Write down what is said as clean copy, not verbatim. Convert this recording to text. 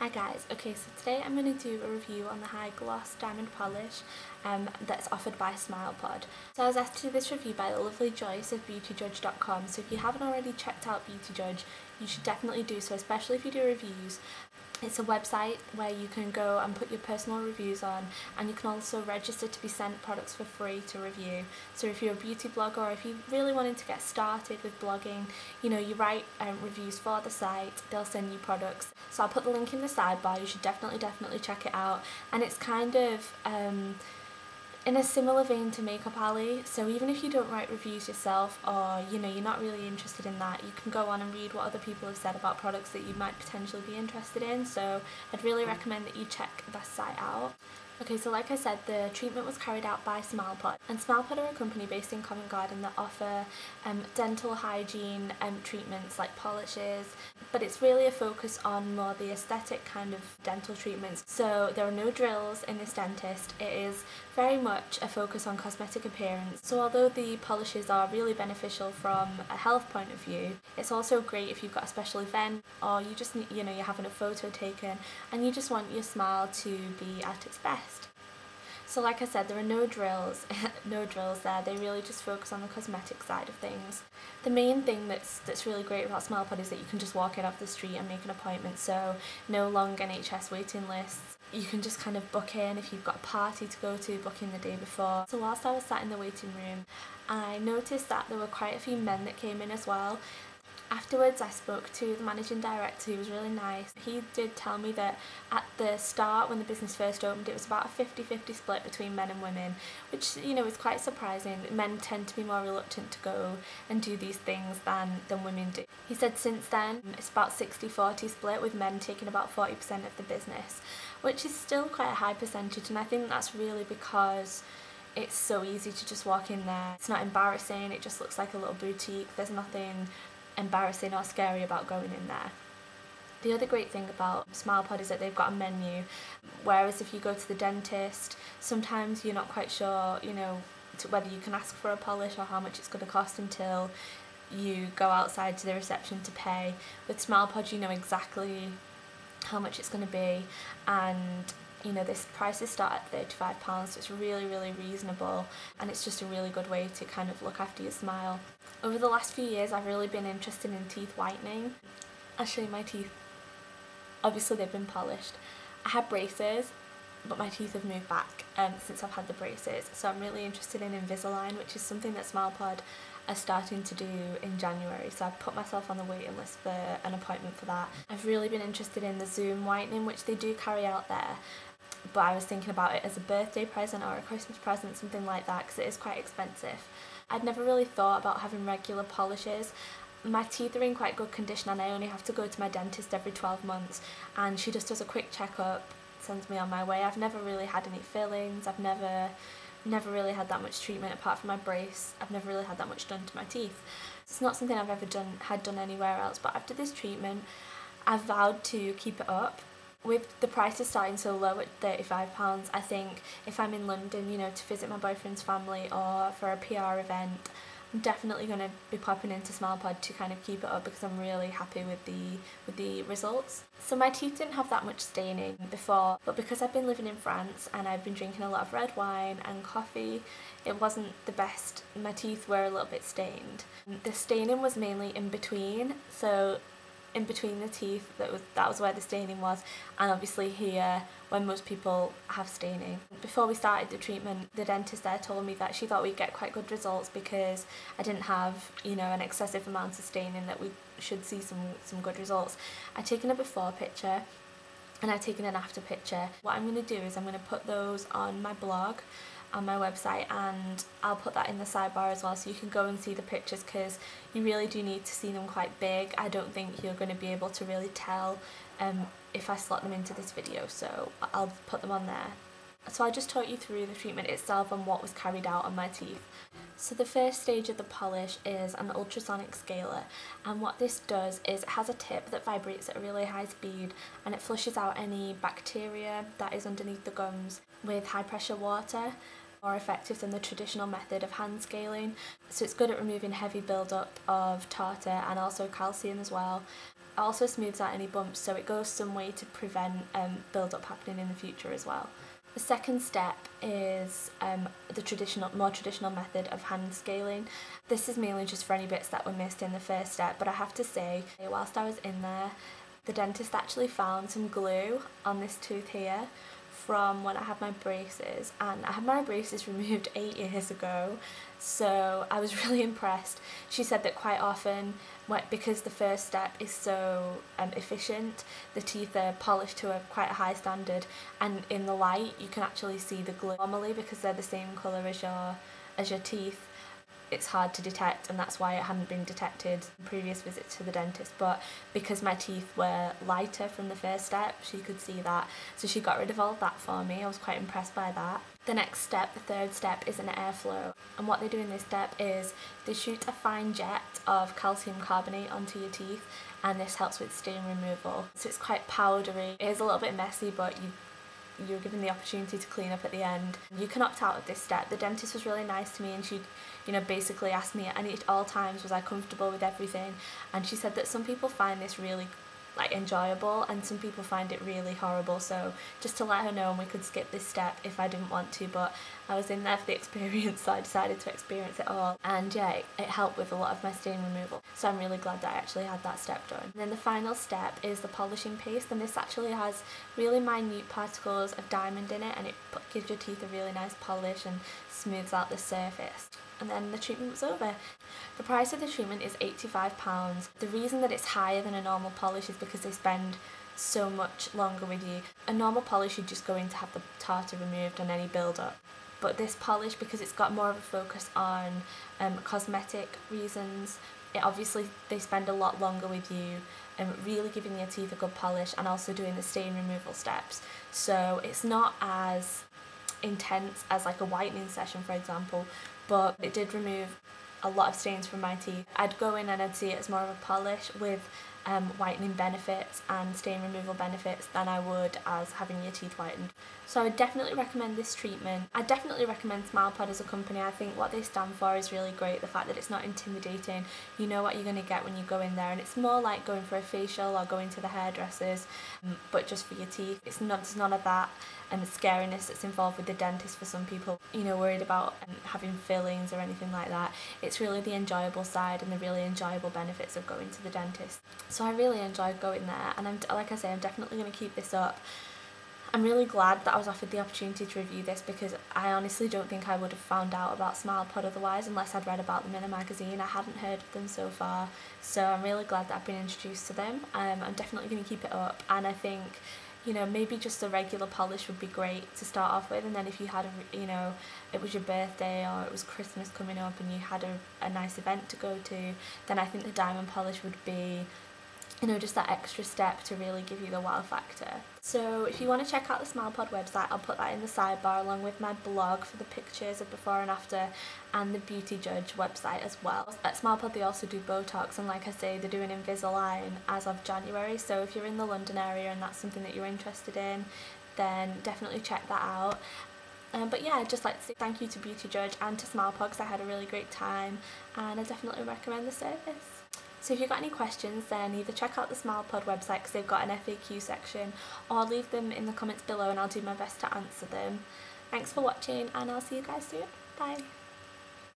Hi guys, okay, so today I'm going to do a review on the high gloss diamond polish that's offered by Smilepod. So I was asked to do this review by the lovely Joyce of beautyjudge.com, so if you haven't already checked out Beauty Judge, you should definitely do so, especially if you do reviews. It's a website where you can go and put your personal reviews on, and you can also register to be sent products for free to review. So if you're a beauty blogger, or if you really wanted to get started with blogging, you know, you write reviews for the site, they'll send you products. So I'll put the link in the sidebar, you should definitely check it out. And it's kind of in a similar vein to Makeup Alley, so even if you don't write reviews yourself, or you know, you're not really interested in that, you can go on and read what other people have said about products that you might potentially be interested in, so I'd really recommend that you check that site out. Okay, so like I said, the treatment was carried out by Smilepod, and Smilepod are a company based in Covent Garden that offer dental hygiene treatments like polishes, but it's really a focus on more the aesthetic kind of dental treatments. So there are no drills in this dentist, it is very much a focus on cosmetic appearance. So although the polishes are really beneficial from a health point of view, it's also great if you've got a special event, or you just need, you know, you're having a photo taken and you just want your smile to be at its best. So like I said, there are no drills, no drills there, they really just focus on the cosmetic side of things. The main thing that's really great about Smilepod is that you can just walk in off the street and make an appointment, so no long NHS waiting lists. You can just kind of book in if you've got a party to go to, book in the day before. So whilst I was sat in the waiting room, I noticed that there were quite a few men that came in as well. Afterwards I spoke to the managing director, who was really nice. He did tell me that at the start, when the business first opened, it was about a 50-50 split between men and women, which, you know, is quite surprising. Men tend to be more reluctant to go and do these things than women do. He said since then it's about 60-40 split, with men taking about 40% of the business, which is still quite a high percentage, and I think that's really because it's so easy to just walk in there. It's not embarrassing, it just looks like a little boutique. There's nothing embarrassing or scary about going in there. The other great thing about Smilepod is that they've got a menu, whereas if you go to the dentist, sometimes you're not quite sure, you know, whether you can ask for a polish or how much it's going to cost until you go outside to the reception to pay. With Smilepod, you know exactly how much it's going to be, and you know, this prices start at £35, so it's really reasonable, and it's just a really good way to kind of look after your smile. Over the last few years I've really been interested in teeth whitening. I'll show you my teeth. Obviously they've been polished. I had braces, but my teeth have moved back since I've had the braces, so I'm really interested in Invisalign, which is something that Smilepod are starting to do in January, so I've put myself on the waiting list for an appointment for that. I've really been interested in the Zoom whitening, which they do carry out there, but I was thinking about it as a birthday present or a Christmas present, something like that, because it is quite expensive. I'd never really thought about having regular polishes. My teeth are in quite good condition, and I only have to go to my dentist every 12 months, and she just does a quick checkup, sends me on my way. I've never really had any fillings, I've never really had that much treatment apart from my brace. I've never really had that much done to my teeth. It's not something I've ever had done anywhere else, but after this treatment I've vowed to keep it up. With the prices starting so low at £35, I think if I'm in London, you know, to visit my boyfriend's family or for a PR event, I'm definitely going to be popping into Smilepod to kind of keep it up, because I'm really happy with the results. So my teeth didn't have that much staining before, but because I've been living in France and I've been drinking a lot of red wine and coffee, it wasn't the best. My teeth were a little bit stained. The staining was mainly in between, so in between the teeth, that was where the staining was, and obviously here when most people have staining. Before we started the treatment, the dentist there told me that she thought we'd get quite good results because I didn't have, you know, an excessive amount of staining, that we should see some good results. I've taken a before picture and I've taken an after picture. What I'm going to do is I'm going to put those on my blog, on my website, and I'll put that in the sidebar as well, so you can go and see the pictures, because you really do need to see them quite big. I don't think you're going to be able to really tell if I slot them into this video, so I'll put them on there. So I just taught you through the treatment itself and what was carried out on my teeth. So the first stage of the polish is an ultrasonic scaler, and what this does is it has a tip that vibrates at a really high speed, and it flushes out any bacteria that is underneath the gums with high pressure water. More effective than the traditional method of hand scaling, so it's good at removing heavy build-up of tartar and also calcium as well. It also smooths out any bumps, so it goes some way to prevent build-up happening in the future as well. The second step is the more traditional method of hand scaling. This is mainly just for any bits that were missed in the first step, but I have to say, whilst I was in there, the dentist actually found some glue on this tooth here from when I had my braces, and I had my braces removed 8 years ago, so I was really impressed. She said that quite often, because the first step is so efficient, the teeth are polished to quite a high standard, and in the light you can actually see the glue. Normally, because they're the same colour as your teeth, it's hard to detect, and that's why it hadn't been detected in previous visits to the dentist. But because my teeth were lighter from the first step, she could see that, so she got rid of all of that for me. I was quite impressed by that. The next step, the third step, is an airflow, and what they do in this step is they shoot a fine jet of calcium carbonate onto your teeth, and this helps with stain removal. So it's quite powdery. It is a little bit messy, but you're given the opportunity to clean up at the end. You can opt out of this step. The dentist was really nice to me, and she basically asked me at all times, was I comfortable with everything, and she said that some people find this really enjoyable and some people find it really horrible, so just to let her know, and we could skip this step if I didn't want to, but I was in there for the experience, so I decided to experience it all, and yeah, it helped with a lot of my stain removal, so I'm really glad that I actually had that step done. And then the final step is the polishing paste, and this actually has really minute particles of diamond in it, and it gives your teeth a really nice polish and smooths out the surface. And then the treatment was over. The price of the treatment is £85. The reason that it's higher than a normal polish is because they spend so much longer with you. A normal polish, you're just going to have the tartar removed and any build-up. But this polish, because it's got more of a focus on cosmetic reasons, they spend a lot longer with you, really giving your teeth a good polish and also doing the stain removal steps. So it's not as intense as like a whitening session, for example, but it did remove a lot of stains from my teeth. I'd go in and I'd see it as more of a polish with whitening benefits and stain removal benefits than I would as having your teeth whitened. So I would definitely recommend this treatment. I definitely recommend Smilepod as a company. I think what they stand for is really great. The fact that it's not intimidating, you know what you're going to get when you go in there, and it's more like going for a facial or going to the hairdressers, but just for your teeth. There's none of that scariness that's involved with the dentist for some people, worried about having fillings or anything like that. It's really the enjoyable side and the really enjoyable benefits of going to the dentist. So I really enjoyed going there, and like I say, I'm definitely going to keep this up. I'm really glad that I was offered the opportunity to review this, because I honestly don't think I would have found out about Smilepod otherwise unless I'd read about them in a magazine. I hadn't heard of them so far, so I'm really glad that I've been introduced to them. I'm definitely going to keep it up, and I think maybe just a regular polish would be great to start off with, and then if you had it was your birthday or it was Christmas coming up and you had a nice event to go to, then I think the diamond polish would be just that extra step to really give you the wow factor. So if you want to check out the Smilepod website, I'll put that in the sidebar along with my blog for the pictures of before and after, and the Beauty Judge website as well. At Smilepod they also do Botox, and like I say, they're doing Invisalign as of January, so if you're in the London area and that's something that you're interested in, then definitely check that out. But yeah, I'd just like to say thank you to Beauty Judge and to Smilepod, because I had a really great time, and I definitely recommend the service. So if you've got any questions, then either check out the Smilepod website, because they've got an FAQ section, or leave them in the comments below and I'll do my best to answer them. Thanks for watching, and I'll see you guys soon. Bye!